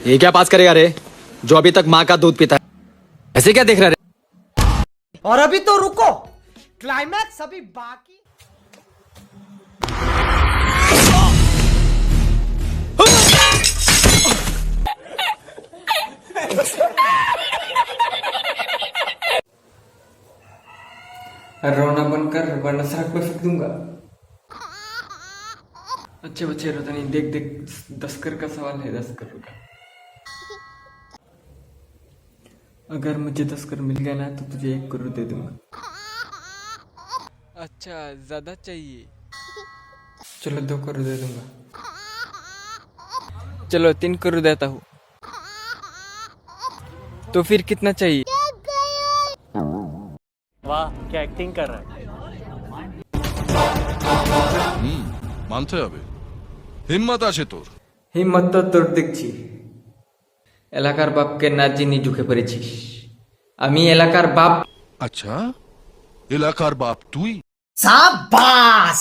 ये क्या पास करेगा रे, जो अभी तक माँ का दूध पीता है? ऐसे क्या देख रहा रे? और अभी तो रुको, क्लाइमैक्स अभी बाकी। रोना बंद कर वरना सड़क पे फेंक दूंगा। अच्छे बच्चे रोता नहीं, देख देख 10 कर का सवाल है, 10 कर का। अगर मुझे 10 कर मिल गया ना तो तुझे 1 करोड़ दे दूंगा। अच्छा ज्यादा चाहिए? चलो 2 करोड़ दे दूंगा। चलो 3 करोड़ देता हूँ। तो फिर कितना चाहिए? वाह क्या एक्टिंग कर रहा है। মানতে হবে, হিম্মত আছে তোর। হিম্মত তো তোর দেখছি, এলাকার বাপকে না চিনি ঢুকে পড়েছিস। আমি এলাকার বাপ। আচ্ছা, এলাকার বাপ তুই? शाबाश।